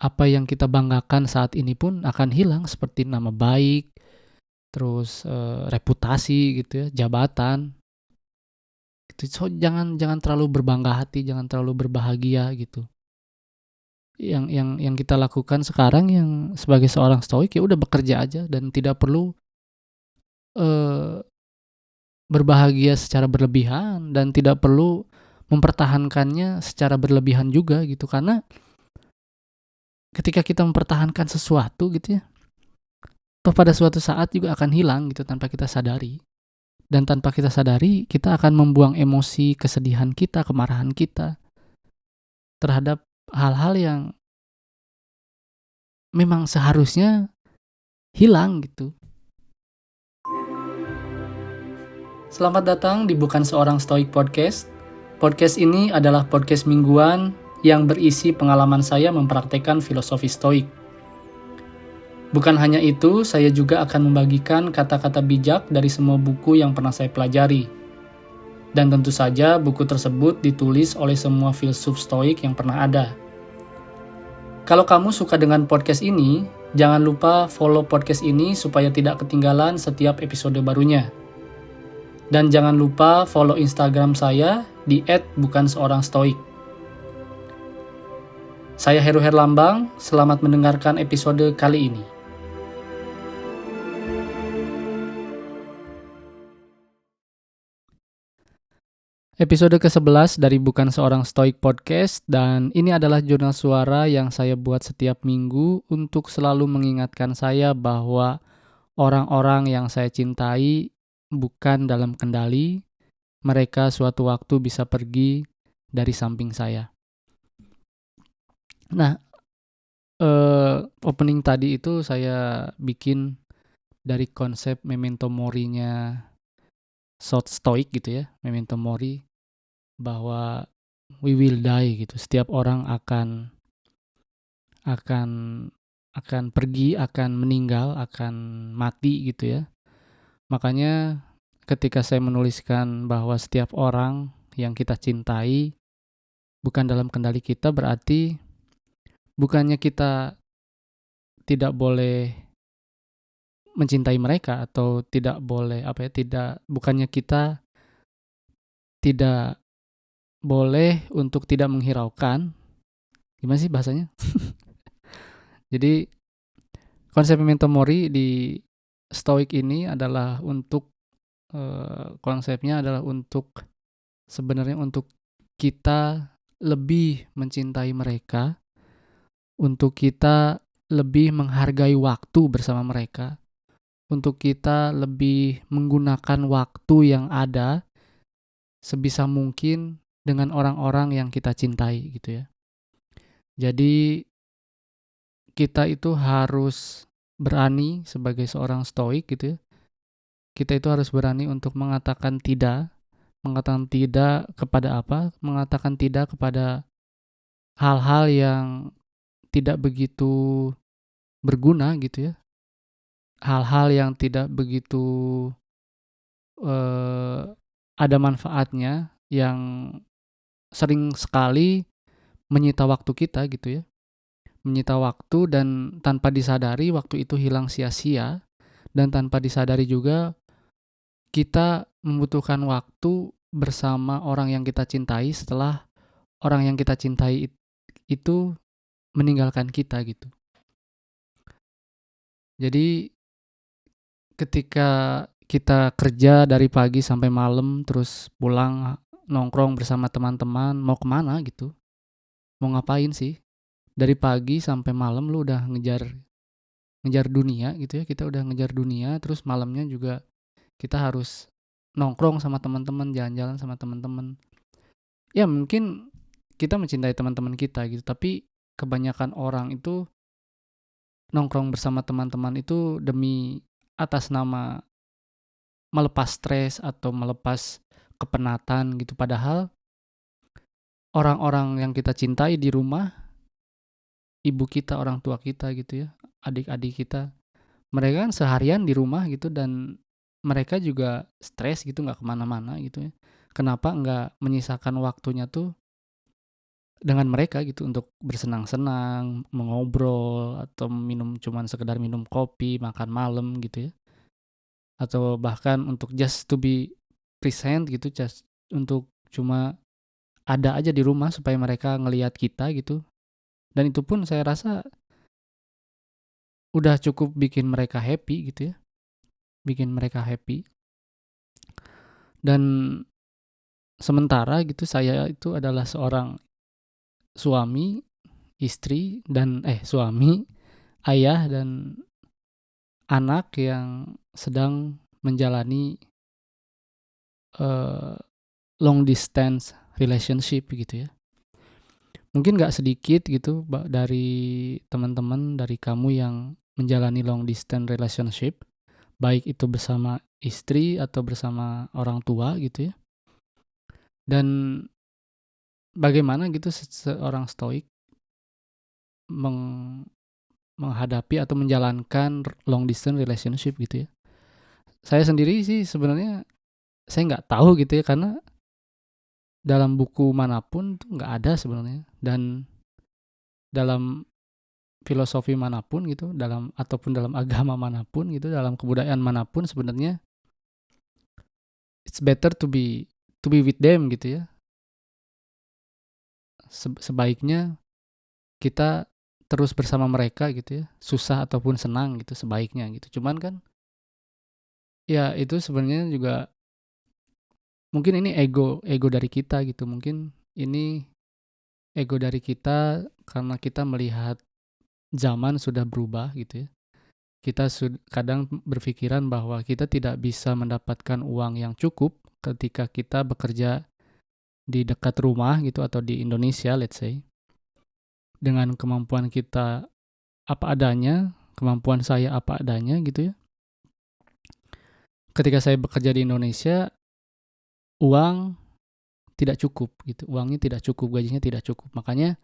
apa yang kita banggakan saat ini pun akan hilang seperti nama baik, terus, reputasi gitu ya, jabatan, gitu. So, jangan jangan terlalu berbangga hati, jangan terlalu berbahagia gitu. Yang kita lakukan sekarang yang sebagai seorang stoik, ya udah bekerja aja dan tidak perlu, eee, berbahagia secara berlebihan dan tidak perlu mempertahankannya secara berlebihan juga gitu. Karena ketika kita mempertahankan sesuatu gitu ya, toh pada suatu saat juga akan hilang gitu tanpa kita sadari. Dan tanpa kita sadari, kita akan membuang emosi, kesedihan kita, kemarahan kita terhadap hal-hal yang memang seharusnya hilang gitu. Selamat datang di Bukan Seorang Stoik Podcast. Podcast ini adalah podcast mingguan yang berisi pengalaman saya mempraktekkan filosofi stoik. Bukan hanya itu, saya juga akan membagikan kata-kata bijak dari semua buku yang pernah saya pelajari. Dan tentu saja buku tersebut ditulis oleh semua filsuf stoik yang pernah ada. Kalau kamu suka dengan podcast ini, jangan lupa follow podcast ini supaya tidak ketinggalan setiap episode barunya. Dan jangan lupa follow Instagram saya di @bukanseorangstoik. Saya Heru Herlambang, selamat mendengarkan episode kali ini. Episode ke-11 dari Bukan Seorang Stoik Podcast, dan ini adalah jurnal suara yang saya buat setiap minggu untuk selalu mengingatkan saya bahwa orang-orang yang saya cintai bukan dalam kendali, mereka suatu waktu bisa pergi dari samping saya. Nah, opening tadi itu saya bikin dari konsep memento morinya Stoik gitu ya, memento mori, bahwa we will die gitu. Setiap orang akan akan pergi, akan meninggal, akan mati gitu ya. Makanya ketika saya menuliskan bahwa setiap orang yang kita cintai bukan dalam kendali kita, berarti bukannya kita tidak boleh mencintai mereka atau tidak boleh bukannya kita tidak boleh untuk tidak menghiraukan. Gimana sih bahasanya? Jadi konsep memento mori di Stoik ini adalah untuk konsepnya adalah untuk sebenarnya untuk kita lebih mencintai mereka, untuk kita lebih menghargai waktu bersama mereka, untuk kita lebih menggunakan waktu yang ada sebisa mungkin dengan orang-orang yang kita cintai gitu ya. Jadi kita itu harus berani sebagai seorang stoik gitu ya. Kita itu harus berani untuk mengatakan tidak kepada apa? Mengatakan tidak kepada hal-hal yang tidak begitu berguna gitu ya. Hal-hal yang tidak begitu ada manfaatnya, yang sering sekali menyita waktu kita gitu ya. Menyita waktu dan tanpa disadari waktu itu hilang sia-sia, dan tanpa disadari juga kita membutuhkan waktu bersama orang yang kita cintai setelah orang yang kita cintai itu meninggalkan kita gitu. Jadi ketika kita kerja dari pagi sampai malam terus pulang nongkrong bersama teman-teman, mau kemana gitu? Mau ngapain sih? Dari pagi sampai malam lu udah ngejar dunia gitu ya. Kita udah ngejar dunia, terus malamnya juga kita harus nongkrong sama teman-teman, jalan-jalan sama teman-teman. Ya mungkin kita mencintai teman-teman kita gitu, tapi kebanyakan orang itu nongkrong bersama teman-teman itu demi atas nama melepas stres atau melepas kepenatan gitu. Padahal orang-orang yang kita cintai di rumah, ibu kita, orang tua kita gitu ya, adik-adik kita, mereka kan seharian di rumah gitu dan mereka juga stres gitu, nggak kemana-mana gitu ya. Kenapa nggak menyisakan waktunya tuh dengan mereka gitu untuk bersenang-senang, mengobrol, atau cuman sekedar minum kopi, makan malam gitu ya. Atau bahkan untuk just to be present gitu, just untuk cuma ada aja di rumah supaya mereka ngelihat kita gitu. Dan itu pun saya rasa udah cukup bikin mereka happy gitu ya, bikin mereka happy. Dan sementara gitu saya itu adalah seorang suami, istri dan suami, ayah dan anak yang sedang menjalani uh, long distance relationship gitu ya. Mungkin nggak sedikit gitu dari teman-teman dari kamu yang menjalani long distance relationship, baik itu bersama istri atau bersama orang tua gitu ya. Dan bagaimana gitu seorang stoik menghadapi atau menjalankan long distance relationship gitu ya. Saya sendiri sih sebenarnya saya nggak tahu gitu ya, karena dalam buku manapun tuh nggak ada sebenarnya, dan dalam filosofi manapun gitu, ataupun dalam agama manapun gitu, dalam kebudayaan manapun sebenarnya it's better to be with them gitu ya. Sebaiknya kita terus bersama mereka gitu ya, susah ataupun senang gitu sebaiknya gitu. Cuman kan ya itu sebenarnya juga mungkin ini ego dari kita gitu. Mungkin ini ego dari kita karena kita melihat zaman sudah berubah gitu ya. Kita kadang berpikiran bahwa kita tidak bisa mendapatkan uang yang cukup ketika kita bekerja di dekat rumah gitu atau di Indonesia let's say, dengan kemampuan kita apa adanya, kemampuan saya apa adanya gitu ya. Ketika saya bekerja di Indonesia, uang tidak cukup gitu, uangnya tidak cukup, gajinya tidak cukup. Makanya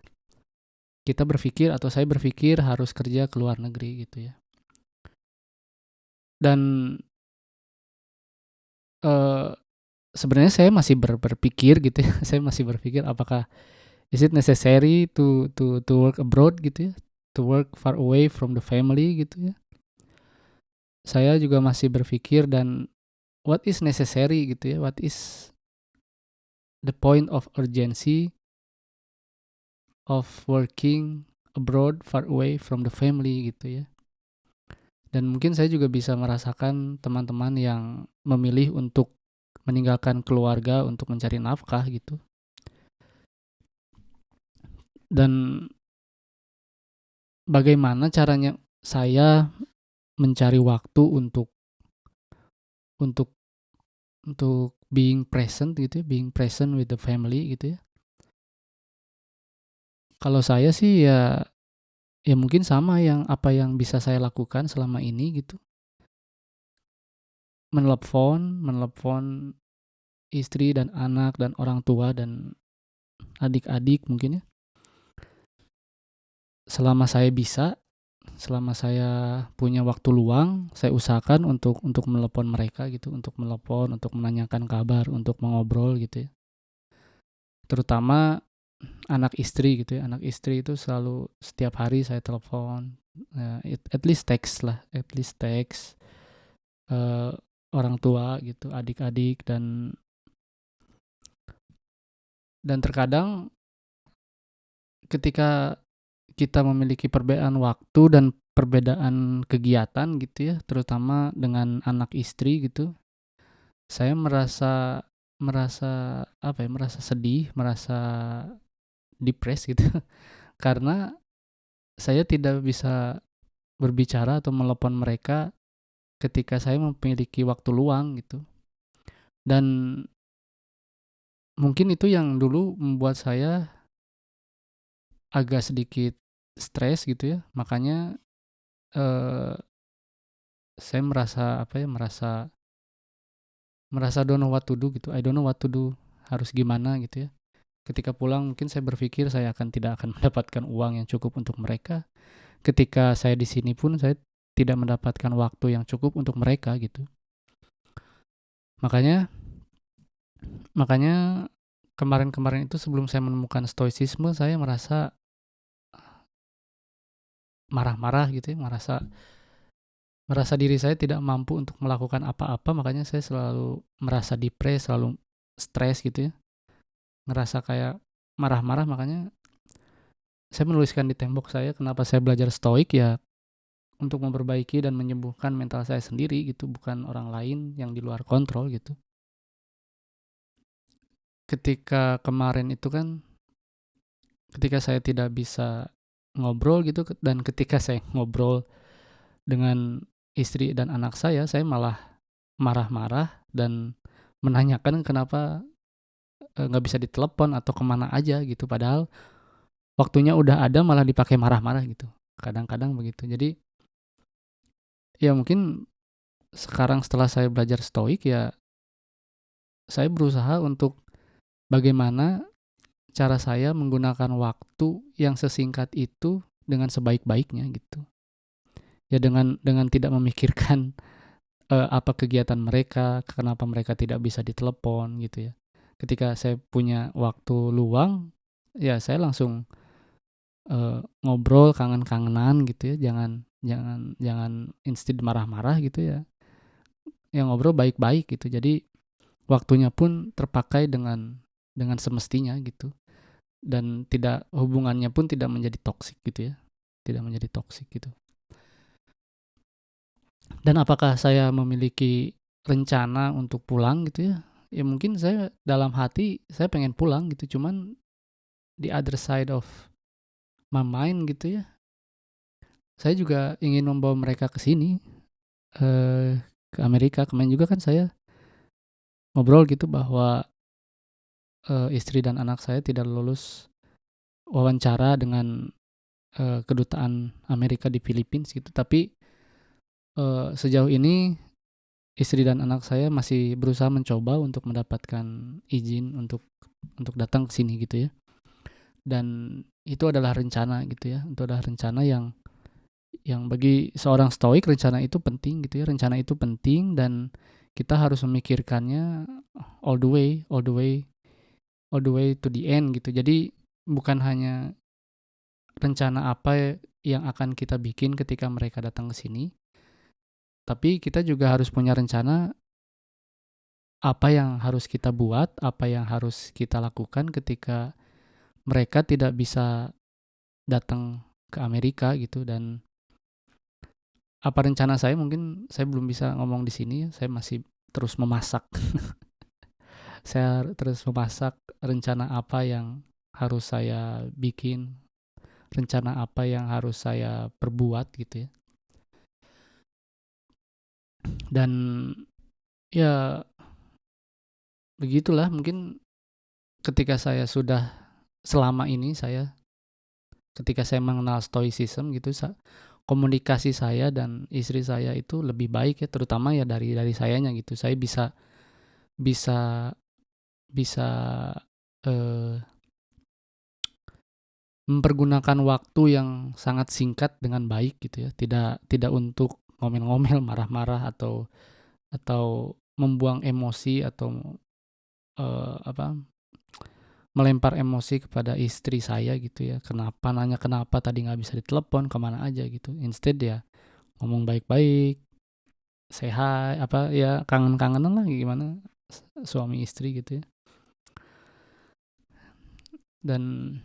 kita berpikir atau saya berpikir harus kerja ke luar negeri gitu ya. Dan eh, sebenarnya saya masih berpikir gitu ya, saya masih berpikir apakah is it necessary to work abroad gitu ya, to work far away from the family gitu ya. Saya juga masih berpikir, dan what is necessary gitu ya, what is the point of urgency of working abroad far away from the family gitu ya. Dan mungkin saya juga bisa merasakan teman-teman yang memilih untuk meninggalkan keluarga untuk mencari nafkah gitu. Dan bagaimana caranya saya mencari waktu untuk being present gitu ya, being present with the family gitu ya. Kalau saya sih ya mungkin sama apa yang bisa saya lakukan selama ini gitu. Menelepon istri dan anak dan orang tua dan adik-adik mungkin ya. Selama saya bisa, selama saya punya waktu luang, saya usahakan untuk menelepon mereka gitu, untuk menelepon, untuk menanyakan kabar, untuk mengobrol gitu ya. Terutama anak istri gitu ya. Anak istri itu selalu setiap hari saya telepon, at least text lah, at least text. Orang tua gitu, adik-adik, dan terkadang ketika kita memiliki perbedaan waktu dan perbedaan kegiatan gitu ya, terutama dengan anak istri gitu, saya merasa merasa apa ya, merasa sedih, merasa depressed gitu karena saya tidak bisa berbicara atau menelepon mereka ketika saya memiliki waktu luang gitu. Dan mungkin itu yang dulu membuat saya agak sedikit stres gitu ya. Makanya eh, saya merasa apa ya, merasa don't know what to do gitu. I don't know what to do. Harus gimana gitu ya. Ketika pulang mungkin saya berpikir saya tidak akan mendapatkan uang yang cukup untuk mereka. Ketika saya di sini pun saya tidak mendapatkan waktu yang cukup untuk mereka gitu. Makanya kemarin-kemarin itu sebelum saya menemukan stoicisme, saya merasa marah-marah gitu ya, merasa diri saya tidak mampu untuk melakukan apa-apa, makanya saya selalu merasa depres, selalu stres gitu ya, ngerasa kayak marah-marah. Makanya saya menuliskan di tembok saya kenapa saya belajar stoik ya, untuk memperbaiki dan menyembuhkan mental saya sendiri gitu, bukan orang lain yang di luar kontrol gitu. Ketika kemarin itu kan, ketika saya tidak bisa ngobrol gitu, dan ketika saya ngobrol dengan istri dan anak saya malah marah-marah dan menanyakan kenapa nggak bisa ditelepon atau kemana aja gitu, padahal waktunya udah ada malah dipakai marah-marah gitu, kadang-kadang begitu. Jadi ya mungkin sekarang setelah saya belajar stoik ya, saya berusaha untuk bagaimana cara saya menggunakan waktu yang sesingkat itu dengan sebaik-baiknya gitu. Ya dengan tidak memikirkan apa kegiatan mereka, kenapa mereka tidak bisa ditelepon gitu ya. Ketika saya punya waktu luang, ya saya langsung ngobrol kangen-kangenan gitu ya, jangan jangan jangan instead marah-marah gitu ya. Yang ngobrol baik-baik gitu. Jadi waktunya pun terpakai dengan semestinya gitu. Dan tidak, hubungannya pun tidak menjadi toksik gitu ya. Tidak menjadi toksik gitu. Dan apakah saya memiliki rencana untuk pulang gitu ya? Ya mungkin saya dalam hati saya pengen pulang gitu, cuman the other side of my mind gitu ya, saya juga ingin membawa mereka ke sini, ke Amerika. Kemarin juga kan saya ngobrol gitu bahwa istri dan anak saya tidak lulus wawancara dengan kedutaan Amerika di Filipina gitu. Tapi sejauh ini istri dan anak saya masih berusaha mencoba untuk mendapatkan izin untuk datang ke sini gitu ya. Dan itu adalah rencana gitu ya. Itu adalah rencana yang bagi seorang stoik rencana itu penting gitu ya. Rencana itu penting dan kita harus memikirkannya all the way, all the way, all the way to the end gitu. Jadi bukan hanya rencana apa yang akan kita bikin ketika mereka datang ke sini, tapi kita juga harus punya rencana apa yang harus kita buat, apa yang harus kita lakukan ketika mereka tidak bisa datang ke Amerika gitu. Dan apa rencana saya, mungkin saya belum bisa ngomong di sini ya, saya masih terus memasak. Saya terus memasak rencana apa yang harus saya bikin, rencana apa yang harus saya perbuat gitu ya. Dan ya begitulah, mungkin ketika saya sudah selama ini ketika saya mengenal stoicism gitu, komunikasi saya dan istri saya itu lebih baik ya, terutama ya dari sayanya gitu. Saya bisa bisa bisa eh, mempergunakan waktu yang sangat singkat dengan baik gitu ya. Tidak tidak untuk ngomel-ngomel, marah-marah atau membuang emosi atau apa, melempar emosi kepada istri saya gitu ya. Kenapa tadi nggak bisa ditelepon, kemana aja gitu. Instead ya ngomong baik-baik, say hi, apa ya, kangen-kangenan lah gimana suami istri gitu ya. Dan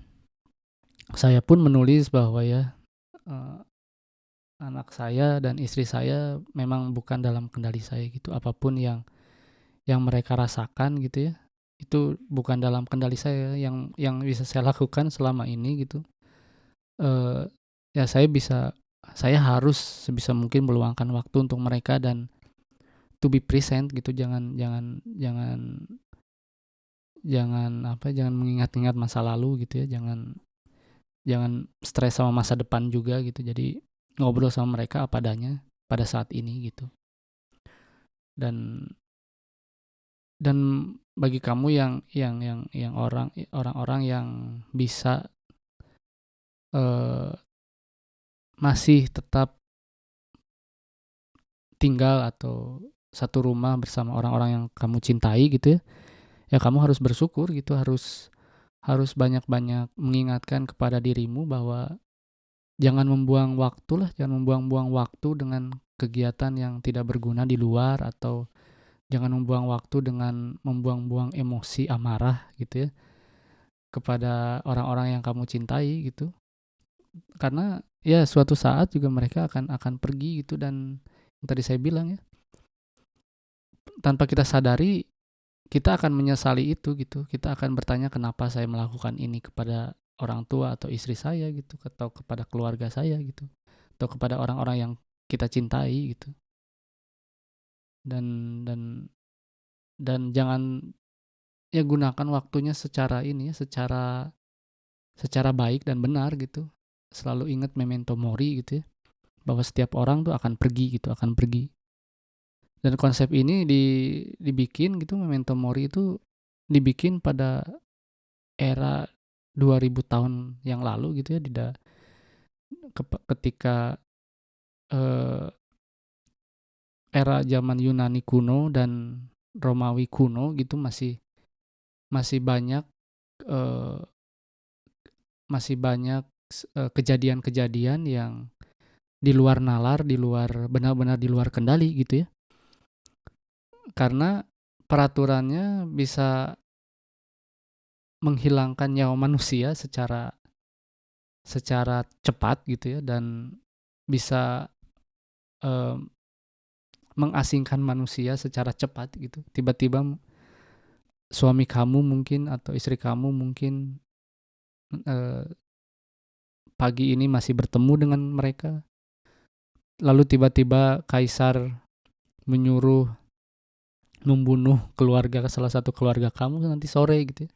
saya pun menulis bahwa ya eh, anak saya dan istri saya memang bukan dalam kendali saya gitu. Apapun yang mereka rasakan gitu ya, itu bukan dalam kendali saya. Yang bisa saya lakukan selama ini gitu, eh, ya saya harus sebisa mungkin meluangkan waktu untuk mereka dan to be present gitu. Jangan mengingat-ingat masa lalu gitu ya. Jangan stres sama masa depan juga gitu. Jadi ngobrol sama mereka apa adanya pada saat ini gitu. Dan dan bagi kamu yang orang-orang yang bisa eh, masih tetap tinggal atau satu rumah bersama orang-orang yang kamu cintai gitu ya, ya kamu harus bersyukur gitu, harus banyak-banyak mengingatkan kepada dirimu bahwa jangan membuang waktu lah, jangan membuang-buang waktu dengan kegiatan yang tidak berguna di luar, atau jangan membuang waktu dengan membuang-buang emosi amarah gitu ya kepada orang-orang yang kamu cintai gitu. Karena ya suatu saat juga mereka akan pergi gitu, dan yang tadi saya bilang ya, tanpa kita sadari kita akan menyesali itu gitu. Kita akan bertanya kenapa saya melakukan ini kepada orang tua atau istri saya gitu, atau kepada keluarga saya gitu, atau kepada orang-orang yang kita cintai gitu. Dan dan dan jangan, ya gunakan waktunya secara ini ya, secara baik dan benar gitu. Selalu ingat memento mori gitu ya, bahwa setiap orang tuh akan pergi gitu, akan pergi. Dan konsep ini dibikin gitu, memento mori itu dibikin pada era 2000 tahun yang lalu gitu ya, ketika eh, era zaman Yunani kuno dan Romawi kuno gitu, masih masih banyak eh, masih banyak kejadian-kejadian yang di luar nalar, di luar, benar-benar di luar kendali gitu ya. Karena peraturannya bisa menghilangkan nyawa manusia secara secara cepat gitu ya, dan bisa eh, mengasingkan manusia secara cepat gitu. Tiba-tiba suami kamu mungkin atau istri kamu mungkin eh, pagi ini masih bertemu dengan mereka, lalu tiba-tiba kaisar menyuruh membunuh salah satu keluarga kamu nanti sore gitu ya.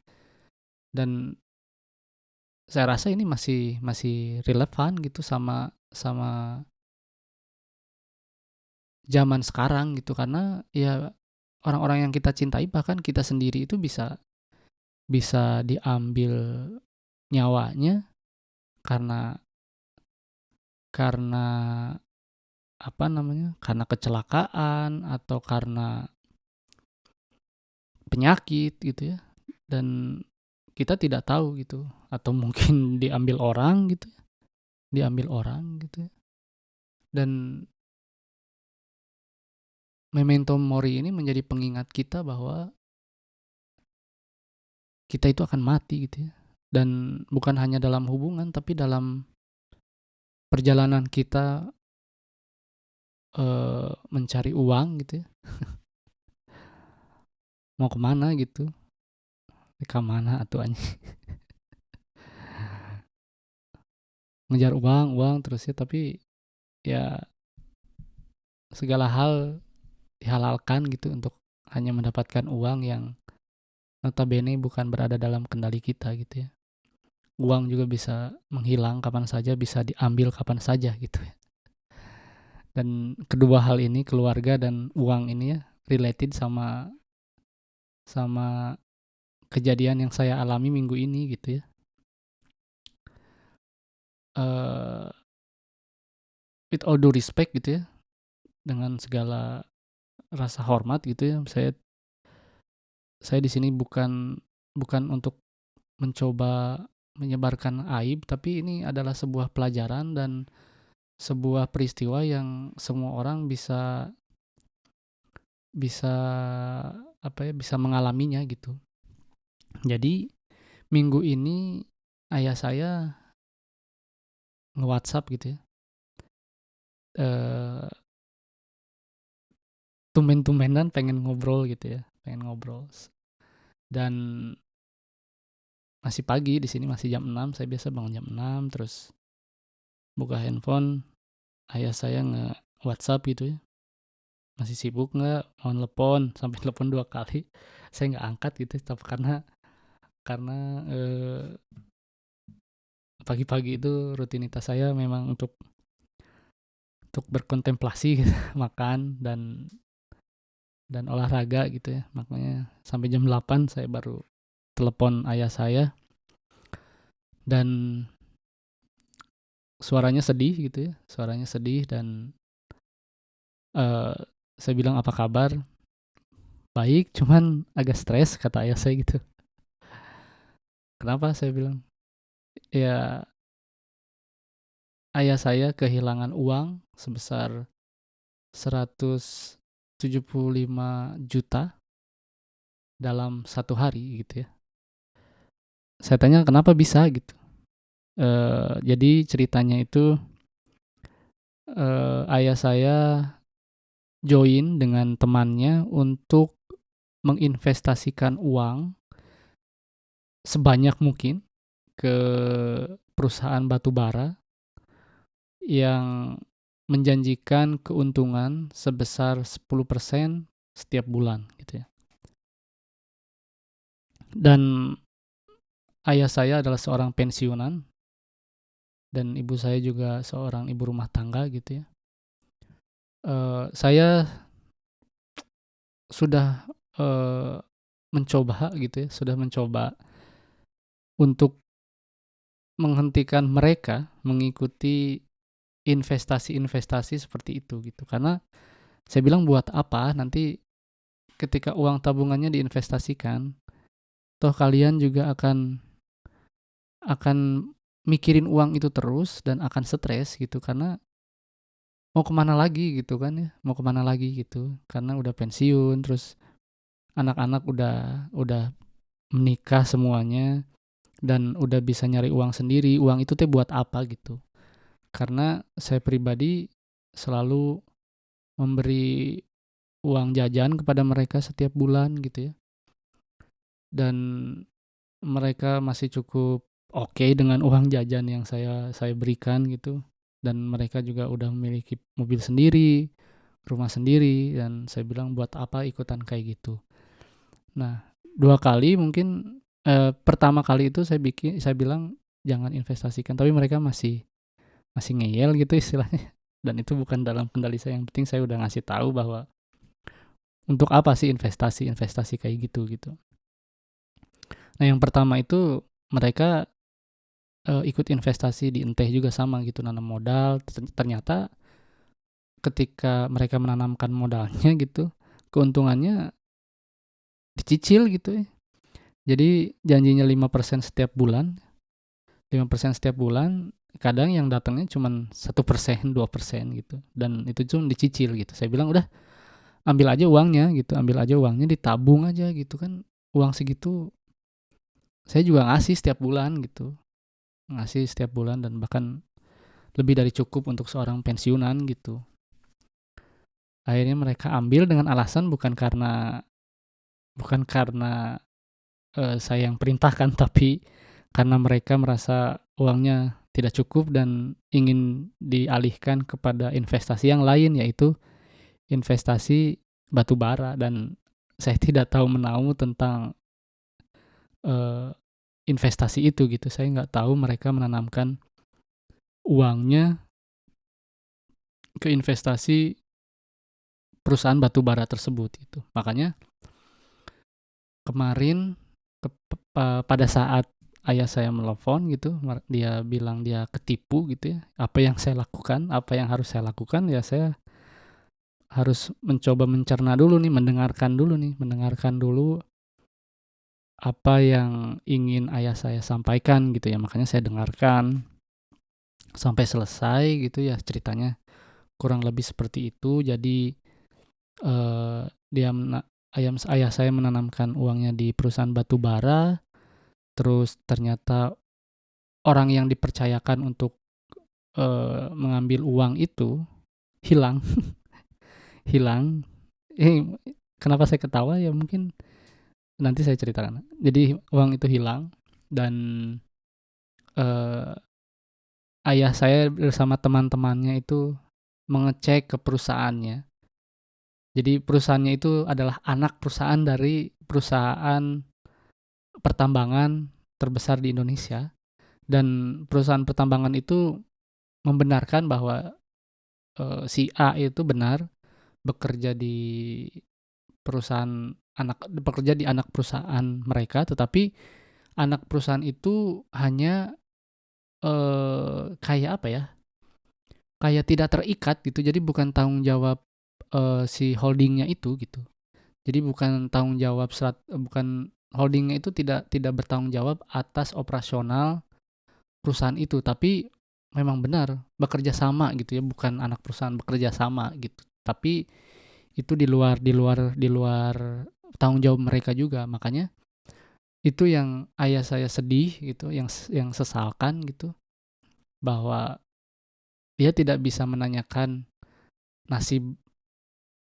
Dan saya rasa ini masih masih relevan gitu sama sama zaman sekarang gitu, karena ya orang-orang yang kita cintai, bahkan kita sendiri itu bisa bisa diambil nyawanya karena karena apa namanya, karena kecelakaan atau karena penyakit gitu ya. Dan kita tidak tahu gitu, atau mungkin diambil orang gitu, diambil orang gitu ya. Dan memento mori ini menjadi pengingat kita bahwa kita itu akan mati gitu ya. Dan bukan hanya dalam hubungan, tapi dalam perjalanan kita mencari uang gitu ya. Mau kemana gitu, ke mana atuh anjing. Ngejar uang, uang terus ya, tapi ya segala hal dihalalkan gitu untuk hanya mendapatkan uang yang notabene bukan berada dalam kendali kita gitu ya. Uang juga bisa menghilang kapan saja, bisa diambil kapan saja gitu ya. Dan kedua hal ini, keluarga dan uang ini ya, related sama sama kejadian yang saya alami minggu ini gitu ya. Uh, with all due respect gitu ya, dengan segala rasa hormat gitu ya, saya di sini bukan bukan untuk mencoba menyebarkan aib, tapi ini adalah sebuah pelajaran dan sebuah peristiwa yang semua orang bisa bisa apa ya, bisa mengalaminya gitu. Jadi minggu ini ayah saya nge-WhatsApp gitu ya. Eh, tumben-tumbenan pengen ngobrol gitu ya, pengen ngobrol. Dan masih pagi di sini, masih jam 6, saya biasa bangun jam 6, terus buka handphone, ayah saya nge-WhatsApp gitu ya. Masih sibuk nggak? Mau telepon, sampai telepon 2 kali. Saya nggak angkat gitu, tapi karena pagi-pagi itu rutinitas saya memang untuk berkontemplasi gitu, makan dan olahraga gitu ya. Makanya sampai jam 8 saya baru telepon ayah saya, dan suaranya sedih gitu ya, suaranya sedih, dan saya bilang apa kabar, baik, cuman agak stres kata ayah saya gitu. Kenapa saya bilang? Ya, ayah saya kehilangan uang sebesar 175 juta dalam satu hari gitu ya. Saya tanya kenapa bisa gitu. Jadi ceritanya itu ayah saya join dengan temannya untuk menginvestasikan uang sebanyak mungkin ke perusahaan batu bara yang menjanjikan keuntungan sebesar 10% setiap bulan gitu ya. Dan ayah saya adalah seorang pensiunan dan ibu saya juga seorang ibu rumah tangga gitu ya. Saya sudah mencoba gitu ya, sudah mencoba untuk menghentikan mereka mengikuti investasi-investasi seperti itu gitu. Karena saya bilang buat apa nanti ketika uang tabungannya diinvestasikan, toh kalian juga akan mikirin uang itu terus dan akan stres gitu karena mau kemana lagi gitu kan ya, mau kemana lagi gitu karena udah pensiun terus anak-anak udah menikah semuanya dan udah bisa nyari uang sendiri, uang itu teh buat apa gitu. Karena saya pribadi selalu memberi uang jajan kepada mereka setiap bulan gitu ya. Dan mereka masih cukup oke dengan uang jajan yang saya berikan gitu. Dan mereka juga udah memiliki mobil sendiri, rumah sendiri dan saya bilang buat apa ikutan kayak gitu. Nah, 2 kali mungkin pertama kali itu saya bilang jangan investasikan, tapi mereka masih masih ngeyel gitu istilahnya. Dan itu bukan dalam kendali saya, yang penting saya udah ngasih tahu bahwa untuk apa sih investasi kayak gitu gitu. Nah, yang pertama itu mereka ikut investasi di Enteh juga sama gitu, nanam modal. Ternyata ketika mereka menanamkan modalnya gitu, keuntungannya dicicil gitu ya. Jadi janjinya 5% setiap bulan, 5% setiap bulan, kadang yang datangnya cuma 1%, 2% gitu. Dan itu cuma dicicil gitu. Saya bilang udah ambil aja uangnya gitu, ambil aja uangnya ditabung aja gitu kan. Uang segitu saya juga ngasih setiap bulan gitu. Ngasih setiap bulan dan bahkan lebih dari cukup untuk seorang pensiunan gitu. Akhirnya mereka ambil dengan alasan bukan karena saya yang perintahkan tapi karena mereka merasa uangnya tidak cukup dan ingin dialihkan kepada investasi yang lain yaitu investasi batu bara dan saya tidak tahu menahu tentang eh, investasi itu gitu. Saya nggak tahu mereka menanamkan uangnya ke investasi perusahaan batu bara tersebut itu. Makanya kemarin pada saat ayah saya menelepon gitu, dia bilang dia ketipu gitu ya. Apa yang saya lakukan, apa yang harus saya lakukan ya saya harus mencoba mencerna dulu nih, mendengarkan dulu apa yang ingin ayah saya sampaikan gitu ya. Makanya saya dengarkan sampai selesai gitu ya ceritanya. Kurang lebih seperti itu. Jadi eh, dia ayah saya menanamkan uangnya di perusahaan batu bara, terus ternyata orang yang dipercayakan untuk mengambil uang itu hilang, hilang. Eh, kenapa saya ketawa ya mungkin nanti saya ceritakan. Jadi uang itu hilang dan eh, ayah saya bersama teman-temannya itu mengecek ke perusahaannya. Jadi perusahaannya itu adalah anak perusahaan dari perusahaan pertambangan terbesar di Indonesia dan perusahaan pertambangan itu membenarkan bahwa si A itu benar bekerja di bekerja di anak perusahaan mereka, tetapi anak perusahaan itu hanya kayak apa ya? Kayak tidak terikat gitu. Jadi bukan tanggung jawab si holdingnya itu gitu. Jadi bukan tanggung jawab bukan holdingnya itu tidak bertanggung jawab atas operasional perusahaan itu, tapi memang benar bekerja sama gitu ya, bukan anak perusahaan bekerja sama gitu. Tapi itu di luar tanggung jawab mereka juga. Makanya itu yang ayah saya sedih gitu, yang sesalkan gitu, bahwa dia tidak bisa menanyakan nasib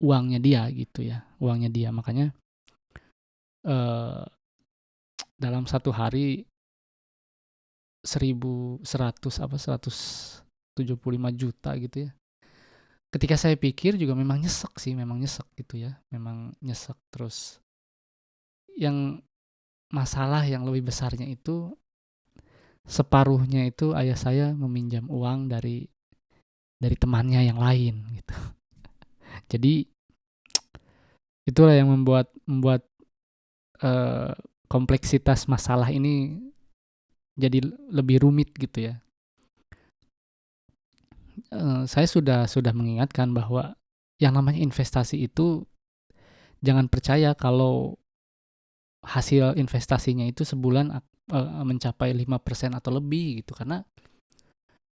uangnya dia gitu ya, uangnya dia. Makanya eh, dalam satu hari 1.175 juta gitu ya. Ketika saya pikir juga memang nyesek sih, memang nyesek gitu ya, memang nyesek. Terus yang masalah yang lebih besarnya itu, separuhnya itu ayah saya meminjam uang dari temannya yang lain gitu. Jadi itulah yang membuat eh, kompleksitas masalah ini jadi lebih rumit gitu ya. Saya sudah mengingatkan bahwa yang namanya investasi itu jangan percaya kalau hasil investasinya itu sebulan mencapai 5% atau lebih gitu, karena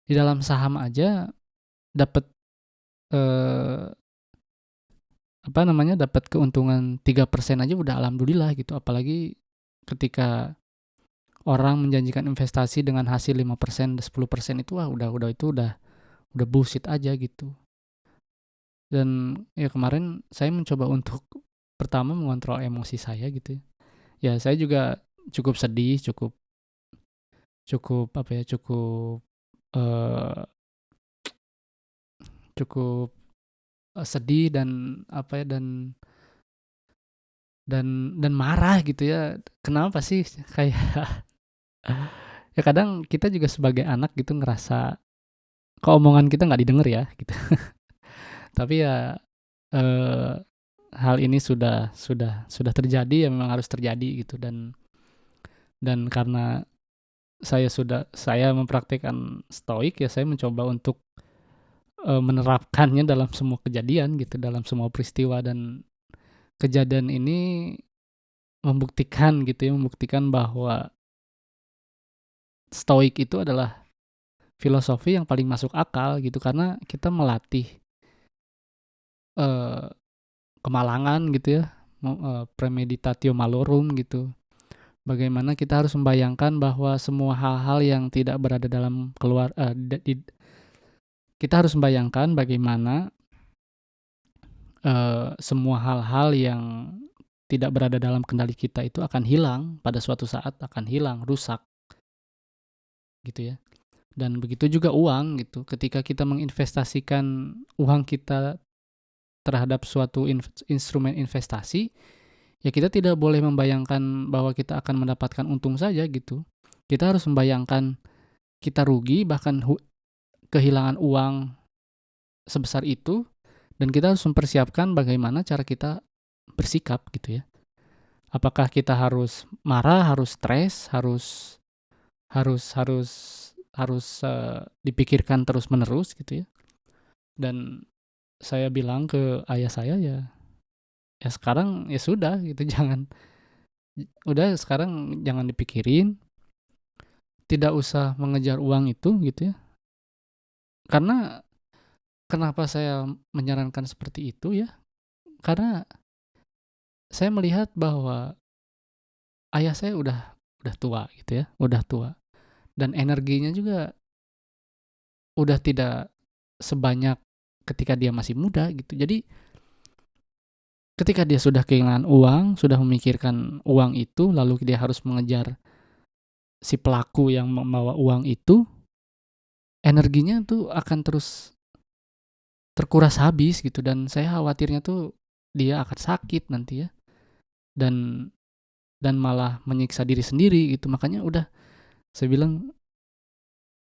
di dalam saham aja dapat eh, dapat keuntungan 3% aja udah alhamdulillah gitu, apalagi ketika orang menjanjikan investasi dengan hasil 5%, 10% itu wah udah bullshit aja gitu. Dan ya kemarin saya mencoba untuk pertama mengontrol emosi saya gitu ya. Ya saya juga cukup sedih, cukup cukup apa ya, cukup eh, cukup sedih dan apa ya, dan marah gitu ya. Kenapa sih kayak ya kadang kita juga sebagai anak gitu ngerasa keomongan kita nggak didengar ya gitu. Tapi ya eh, hal ini sudah terjadi, ya memang harus terjadi gitu. Dan karena saya mempraktikkan stoik, ya saya mencoba untuk menerapkannya dalam semua kejadian gitu, dalam semua peristiwa. Dan kejadian ini membuktikan bahwa stoik itu adalah filosofi yang paling masuk akal gitu, karena kita melatih eh, kemalangan gitu ya, premeditatio malorum gitu. Bagaimana kita harus membayangkan bahwa semua hal-hal yang tidak berada dalam kita harus membayangkan bagaimana semua hal-hal yang tidak berada dalam kendali kita itu akan hilang pada suatu saat, akan hilang, rusak gitu ya. Dan begitu juga uang gitu. Ketika kita menginvestasikan uang kita terhadap suatu instrumen investasi, ya kita tidak boleh membayangkan bahwa kita akan mendapatkan untung saja gitu. Kita harus membayangkan kita rugi, bahkan kehilangan uang sebesar itu, dan kita harus mempersiapkan bagaimana cara kita bersikap gitu ya. Apakah kita harus marah, harus stres, harus harus harus harus dipikirkan terus-menerus gitu ya. Dan saya bilang ke ayah saya, ya sekarang ya sudah gitu, sekarang jangan dipikirin, tidak usah mengejar uang itu gitu ya. Karena kenapa saya menyarankan seperti itu ya? Karena saya melihat bahwa ayah saya udah tua gitu ya, udah tua, dan energinya juga udah tidak sebanyak ketika dia masih muda gitu. Jadi ketika dia sudah kehilangan uang, sudah memikirkan uang itu, lalu dia harus mengejar si pelaku yang membawa uang itu, energinya tuh akan terus terkuras habis gitu. Dan saya khawatirnya tuh dia akan sakit nanti ya, dan malah menyiksa diri sendiri gitu. Makanya udah saya bilang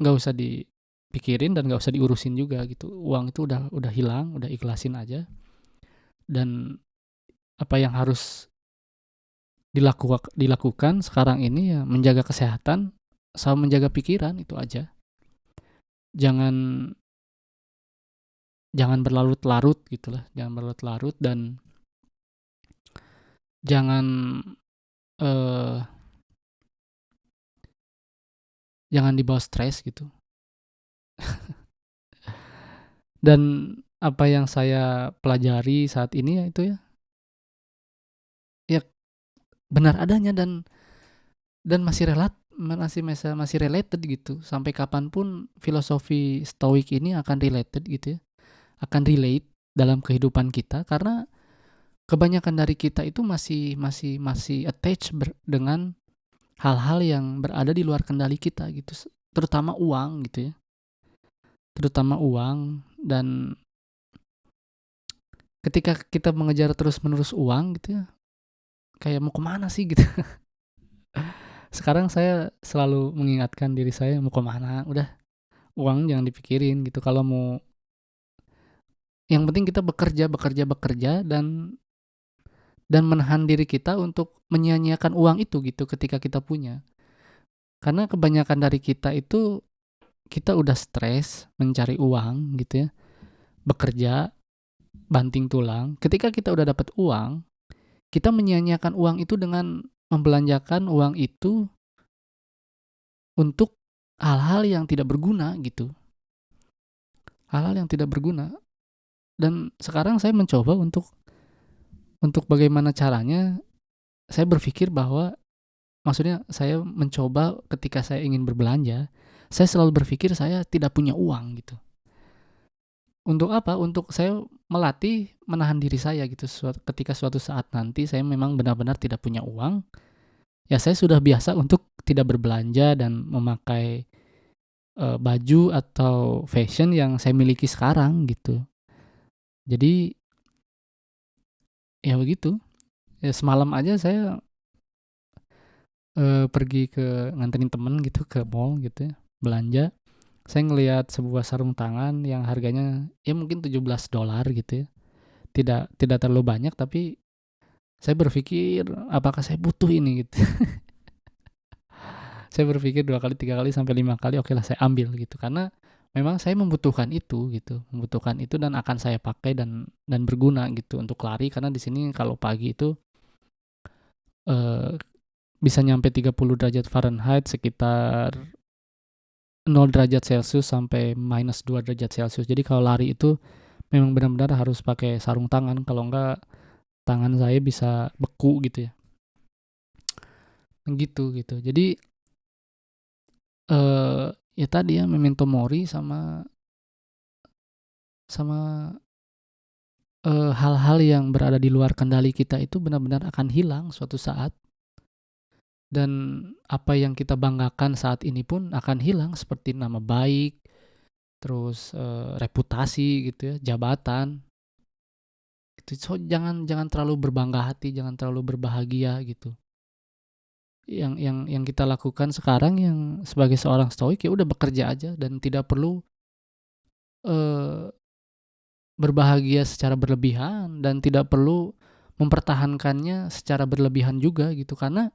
nggak usah dipikirin dan nggak usah diurusin juga gitu. Uang itu udah hilang, udah ikhlasin aja. Dan apa yang harus dilakukan sekarang ini ya menjaga kesehatan sama menjaga pikiran, itu aja. Jangan jangan berlarut-larut gitulah, jangan berlarut-larut. Dan jangan, eee, jangan dibawa stres gitu. Dan apa yang saya pelajari saat ini ya itu ya, ya benar adanya dan masih related gitu, sampai kapanpun filosofi stoik ini akan related gitu ya, akan relate dalam kehidupan kita, karena kebanyakan dari kita itu masih attach dengan hal-hal yang berada di luar kendali kita gitu, terutama uang gitu ya, terutama uang. Dan ketika kita mengejar terus-menerus uang gitu ya, kayak mau kemana sih gitu. Sekarang saya selalu mengingatkan diri saya, mau kemana, udah uang jangan dipikirin gitu. Kalau mau, yang penting kita bekerja, bekerja, bekerja, dan menahan diri kita untuk menyia-nyiakan uang itu gitu ketika kita punya. Karena kebanyakan dari kita itu, kita udah stres mencari uang gitu ya, bekerja banting tulang. Ketika kita udah dapat uang, kita menyia-nyiakan uang itu dengan membelanjakan uang itu untuk hal-hal yang tidak berguna gitu. Hal-hal yang tidak berguna. Dan sekarang saya mencoba untuk bagaimana caranya saya berpikir bahwa, maksudnya saya mencoba ketika saya ingin berbelanja, saya selalu berpikir saya tidak punya uang gitu. Untuk apa? Untuk saya melatih menahan diri saya gitu, ketika suatu saat nanti saya memang benar-benar tidak punya uang, ya saya sudah biasa untuk tidak berbelanja dan memakai baju atau fashion yang saya miliki sekarang gitu. Jadi ya begitu. Ya semalam aja saya pergi nganterin temen gitu ke mall gitu ya, belanja. Saya ngelihat sebuah sarung tangan yang harganya ya mungkin $17 gitu ya. Tidak tidak terlalu banyak, tapi saya berpikir apakah saya butuh ini gitu. Saya berpikir 2 kali, 3 kali, sampai 5 kali, oke lah saya ambil gitu. Karena memang saya membutuhkan itu gitu, membutuhkan itu dan akan saya pakai dan berguna gitu untuk lari, karena di sini kalau pagi itu eh, bisa nyampe 30 derajat Fahrenheit, sekitar 0 derajat Celcius sampai -2 derajat Celcius. Jadi kalau lari itu memang benar-benar harus pakai sarung tangan, kalau enggak tangan saya bisa beku gitu ya. Gitu gitu. Jadi ya tadi ya, memento mori sama sama hal-hal yang berada di luar kendali kita itu benar-benar akan hilang suatu saat, dan apa yang kita banggakan saat ini pun akan hilang, seperti nama baik, terus reputasi gitu ya, jabatan. Itu so, jangan jangan terlalu berbangga hati, jangan terlalu berbahagia gitu. Yang kita lakukan sekarang yang sebagai seorang stoik, ya udah bekerja aja dan tidak perlu eh, berbahagia secara berlebihan, dan tidak perlu mempertahankannya secara berlebihan juga gitu. Karena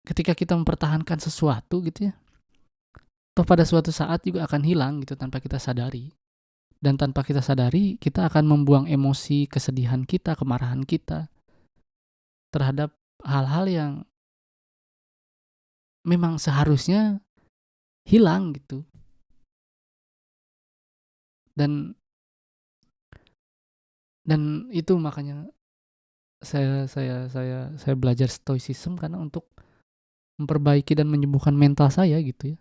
ketika kita mempertahankan sesuatu gitu ya, toh pada suatu saat juga akan hilang gitu tanpa kita sadari. Dan tanpa kita sadari, kita akan membuang emosi, kesedihan kita, kemarahan kita terhadap hal-hal yang memang seharusnya hilang gitu. Dan itu makanya saya belajar stoicism, karena untuk memperbaiki dan menyembuhkan mental saya gitu ya.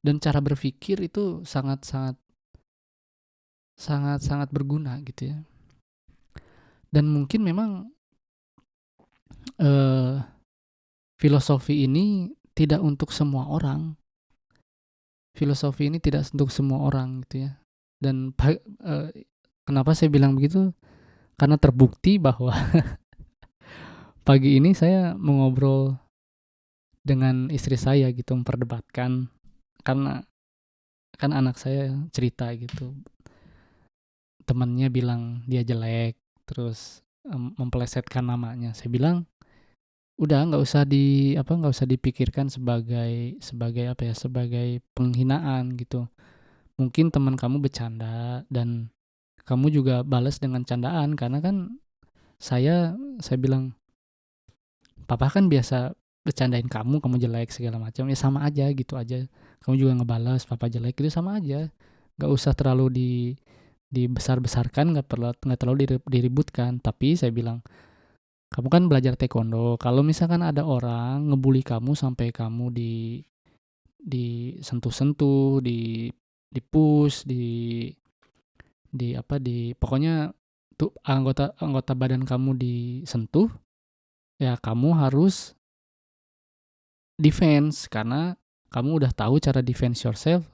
Dan cara berpikir itu sangat berguna gitu ya. Dan mungkin memang eh, filosofi ini tidak untuk semua orang. Filosofi ini tidak untuk semua orang gitu ya. Dan kenapa saya bilang begitu? Karena terbukti bahwa pagi ini saya mengobrol dengan istri saya gitu, memperdebatkan, karena kan anak saya cerita gitu, temannya bilang dia jelek, terus mempelesetkan namanya. Saya bilang udah nggak usah dipikirkan sebagai sebagai apa ya, sebagai penghinaan gitu. Mungkin teman kamu bercanda dan kamu juga balas dengan candaan, karena kan Saya bilang, "Papa kan biasa bercandain kamu, kamu jelek segala macam." Ya sama aja gitu aja. Kamu juga ngebalas papa jelek itu sama aja. Nggak usah terlalu dibesar-besarkan, nggak terlalu diributkan. Tapi saya bilang, "Kamu kan belajar taekwondo. Kalau misalkan ada orang ngebully kamu sampai kamu disentuh-sentuh, di-push, di apa, pokoknya tuh anggota anggota badan kamu disentuh, ya kamu harus defense karena kamu udah tahu cara defense yourself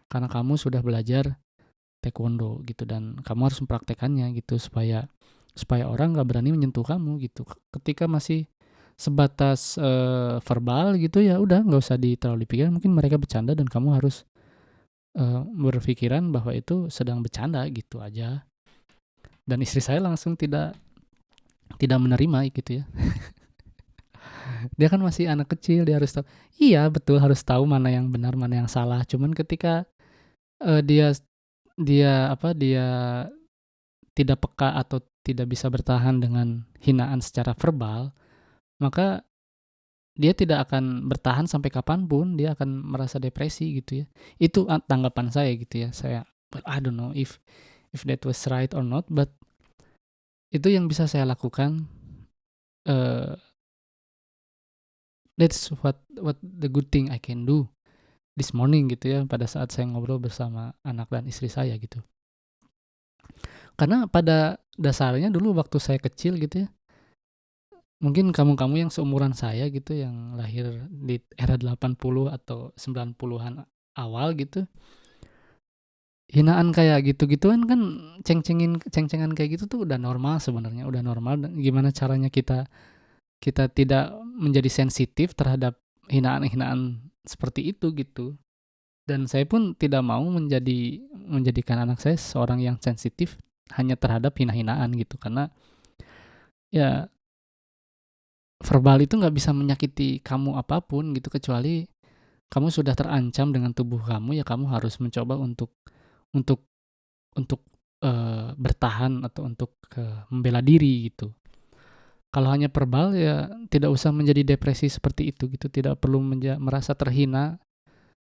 karena kamu sudah belajar taekwondo gitu dan kamu harus mempraktekannya gitu supaya supaya orang nggak berani menyentuh kamu gitu. Ketika masih sebatas verbal gitu ya udah nggak usah terlalu dipikir, mungkin mereka bercanda dan kamu harus berpikiran bahwa itu sedang bercanda gitu aja." Dan istri saya langsung tidak tidak menerima gitu ya. Dia kan masih anak kecil, dia harus tahu. Iya betul, harus tahu mana yang benar, mana yang salah. Cuman ketika dia dia apa dia tidak peka atau tidak bisa bertahan dengan hinaan secara verbal, maka dia tidak akan bertahan sampai kapanpun, dia akan merasa depresi gitu ya. Itu tanggapan saya gitu ya. Saya, but I don't know if that was right or not, but itu yang bisa saya lakukan. Uh, that's what the good thing I can do this morning gitu ya, pada saat saya ngobrol bersama anak dan istri saya gitu. Karena pada dasarnya dulu waktu saya kecil gitu ya, mungkin kamu-kamu yang seumuran saya gitu, yang lahir di era 80 atau 90-an awal gitu, hinaan kayak gitu-gituan kan, ceng-cengan kayak gitu tuh udah normal sebenarnya, udah normal. Dan gimana caranya kita kita tidak menjadi sensitif terhadap hinaan-hinaan seperti itu gitu. Dan saya pun tidak mau menjadikan anak saya seorang yang sensitif hanya terhadap hina-hinaan gitu, karena ya verbal itu nggak bisa menyakiti kamu apapun gitu, kecuali kamu sudah terancam dengan tubuh kamu, ya kamu harus mencoba untuk untuk bertahan atau untuk membela diri gitu. Kalau hanya verbal ya tidak usah menjadi depresi seperti itu gitu, tidak perlu merasa terhina,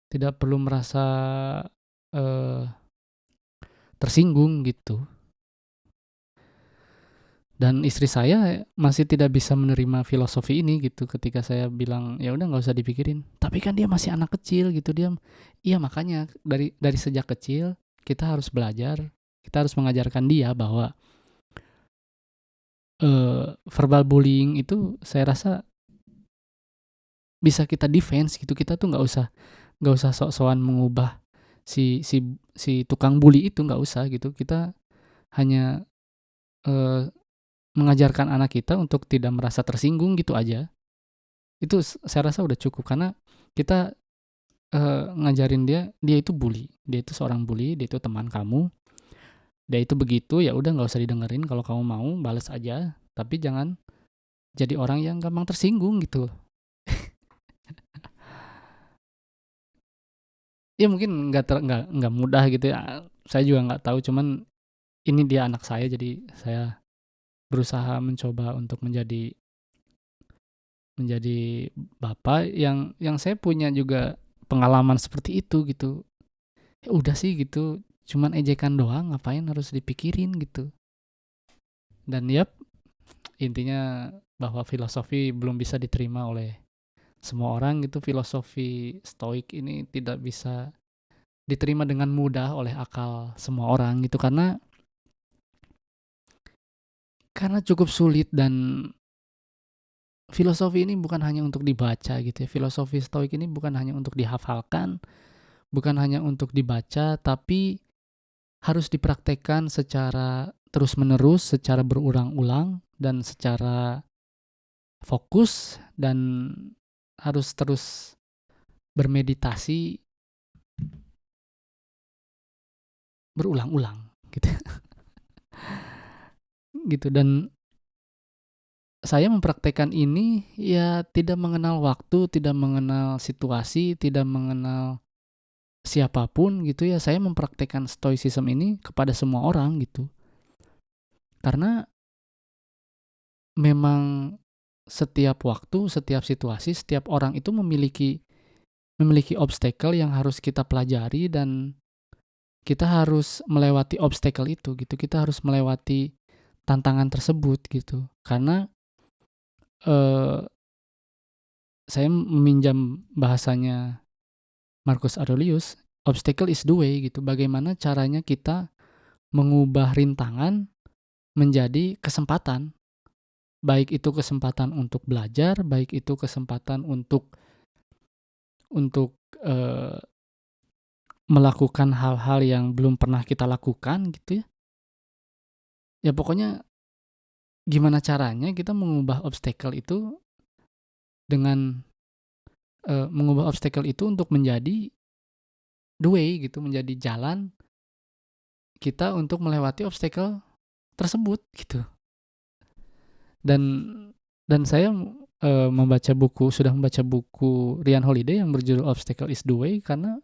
tidak perlu merasa eh, tersinggung gitu. Dan istri saya masih tidak bisa menerima filosofi ini gitu, ketika saya bilang, "Ya udah nggak usah dipikirin." Tapi kan dia masih anak kecil gitu, dia, iya makanya dari sejak kecil kita harus belajar, kita harus mengajarkan dia bahwa verbal bullying itu saya rasa bisa kita defense gitu. Kita tuh nggak usah sok-sokan mengubah si tukang bully itu, nggak usah gitu. Kita hanya mengajarkan anak kita untuk tidak merasa tersinggung gitu aja. Itu saya rasa udah cukup, karena kita ngajarin dia itu bully, dia itu seorang bully, dia itu teman kamu, dia itu begitu, ya udah nggak usah didengerin. Kalau kamu mau balas aja, tapi jangan jadi orang yang gampang tersinggung gitu. Ya mungkin nggak mudah gitu ya, saya juga nggak tahu, cuman ini dia anak saya, jadi saya berusaha mencoba untuk menjadi menjadi bapak yang saya punya juga pengalaman seperti itu gitu. Ya udah sih gitu, cuman ejekan doang, ngapain harus dipikirin gitu. Dan yap, intinya bahwa filosofi belum bisa diterima oleh semua orang gitu. Filosofi stoik ini tidak bisa diterima dengan mudah oleh akal semua orang gitu, karena cukup sulit. Dan filosofi ini bukan hanya untuk dibaca gitu ya. Filosofi stoik ini bukan hanya untuk dihafalkan, bukan hanya untuk dibaca, tapi harus dipraktekkan secara terus-menerus, secara berulang-ulang, dan secara fokus, dan harus terus bermeditasi berulang-ulang gitu. Gitu. Dan saya mempraktekkan ini ya tidak mengenal waktu, tidak mengenal situasi, tidak mengenal siapapun gitu ya. Saya mempraktekkan stoicism ini kepada semua orang gitu. Karena memang setiap waktu, setiap situasi, setiap orang itu memiliki obstacle yang harus kita pelajari, dan kita harus melewati obstacle itu gitu. Kita harus melewati tantangan tersebut gitu. Karena saya meminjam bahasanya Marcus Aurelius, obstacle is the way gitu. Bagaimana caranya kita mengubah rintangan menjadi kesempatan. Baik itu kesempatan untuk belajar, baik itu kesempatan untuk eh, melakukan hal-hal yang belum pernah kita lakukan gitu ya. Ya pokoknya gimana caranya kita mengubah obstacle itu dengan mengubah obstacle itu untuk menjadi the way gitu, menjadi jalan kita untuk melewati obstacle tersebut gitu. Dan saya sudah membaca buku Ryan Holiday yang berjudul Obstacle is the Way, karena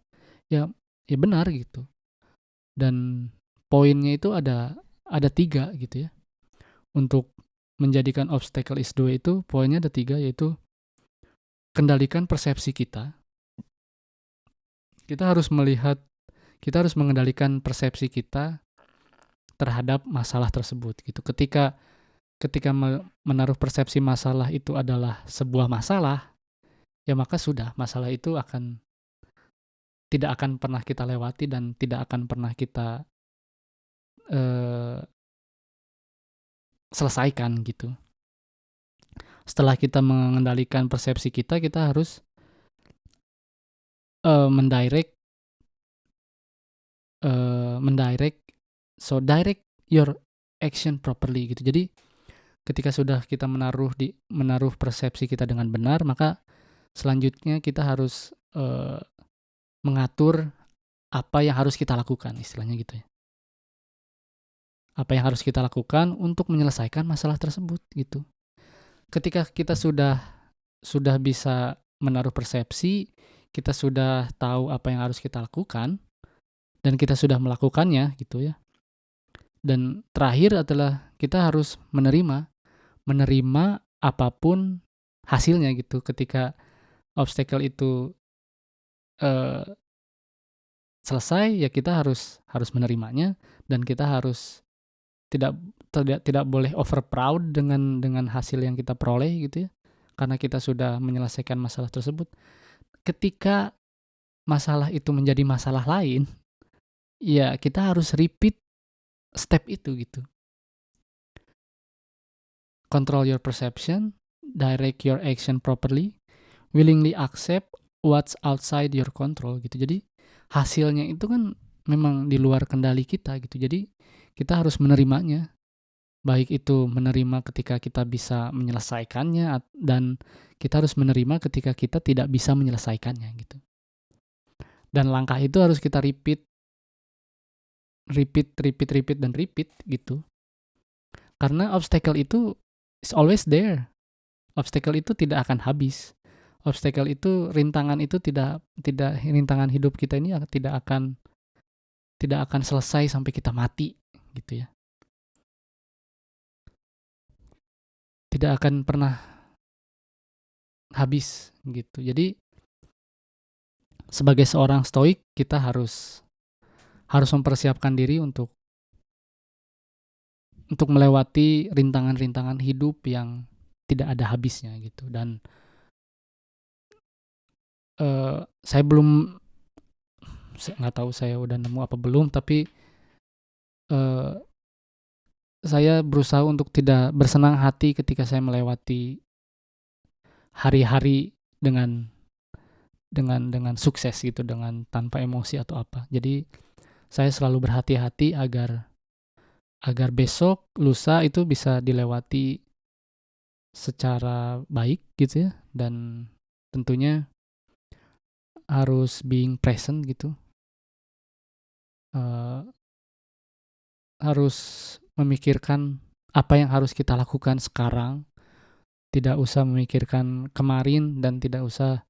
ya benar gitu. Dan poinnya itu ada 3 gitu ya. Untuk menjadikan obstacle is the way itu poinnya ada 3, yaitu kendalikan persepsi kita. Kita harus mengendalikan persepsi kita terhadap masalah tersebut gitu. Ketika menaruh persepsi masalah itu adalah sebuah masalah, ya maka sudah, masalah itu tidak akan pernah kita lewati dan tidak akan pernah kita selesaikan gitu. Setelah kita mengendalikan persepsi kita harus mendirect direct your action properly gitu. Jadi ketika sudah kita menaruh persepsi kita dengan benar, maka selanjutnya kita harus mengatur apa yang harus kita lakukan, istilahnya gitu ya. Apa yang harus kita lakukan untuk menyelesaikan masalah tersebut gitu. Ketika kita sudah bisa menaruh persepsi, kita sudah tahu apa yang harus kita lakukan, dan kita sudah melakukannya gitu ya. Dan terakhir adalah kita harus menerima apapun hasilnya gitu. Ketika obstacle itu selesai, ya kita harus menerimanya, dan kita harus tidak boleh over proud dengan hasil yang kita peroleh gitu ya, karena kita sudah menyelesaikan masalah tersebut. Ketika masalah itu menjadi masalah lain, ya kita harus repeat step itu gitu. Control your perception, direct your action properly, willingly accept what's outside your control gitu. Jadi hasilnya itu kan memang di luar kendali kita gitu. Jadi kita harus menerimanya. Baik itu menerima ketika kita bisa menyelesaikannya, dan kita harus menerima ketika kita tidak bisa menyelesaikannya gitu. Dan langkah itu harus kita repeat dan repeat gitu. Karena obstacle itu is always there. Obstacle itu tidak akan habis. Obstacle itu, rintangan itu tidak rintangan hidup kita ini tidak akan selesai sampai kita mati gitu ya. Tidak akan pernah habis gitu. Jadi sebagai seorang stoik, kita harus mempersiapkan diri untuk melewati rintangan-rintangan hidup yang tidak ada habisnya gitu. Dan saya nggak tahu saya udah nemu apa belum, tapi saya berusaha untuk tidak bersenang hati ketika saya melewati hari-hari dengan sukses gitu, dengan tanpa emosi atau apa. Jadi saya selalu berhati-hati agar besok, lusa itu bisa dilewati secara baik gitu ya, dan tentunya harus being present gitu. Harus memikirkan apa yang harus kita lakukan sekarang, tidak usah memikirkan kemarin, dan tidak usah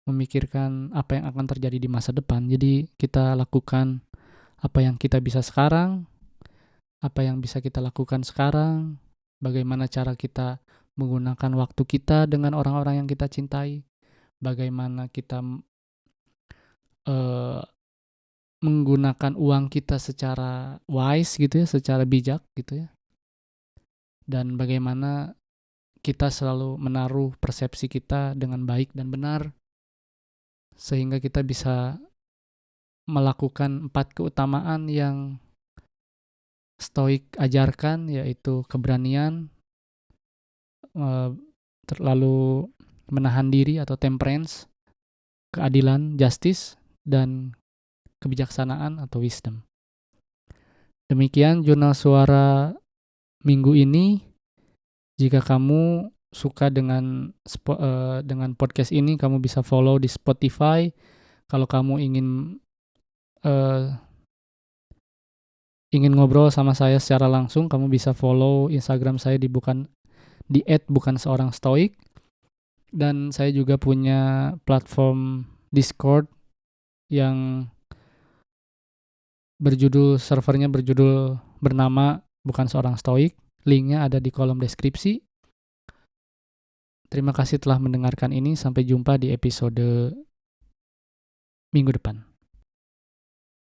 memikirkan apa yang akan terjadi di masa depan. Jadi kita lakukan apa yang kita bisa sekarang, apa yang bisa kita lakukan sekarang, bagaimana cara kita menggunakan waktu kita dengan orang-orang yang kita cintai, bagaimana kita eh, menggunakan uang kita secara wise gitu ya, secara bijak gitu ya, dan bagaimana kita selalu menaruh persepsi kita dengan baik dan benar sehingga kita bisa melakukan 4 keutamaan yang Stoik ajarkan, yaitu keberanian, lalu menahan diri atau temperance, keadilan, justice, dan kebijaksanaan atau wisdom. Demikian jurnal suara minggu ini. Jika kamu suka dengan podcast ini, kamu bisa follow di Spotify. Kalau kamu ingin ngobrol sama saya secara langsung, kamu bisa follow Instagram saya di @bukanseorangstoik. Dan saya juga punya platform Discord yang servernya bernama Bukan Seorang Stoik. Linknya ada di kolom deskripsi. Terima kasih telah mendengarkan ini. Sampai jumpa di episode minggu depan.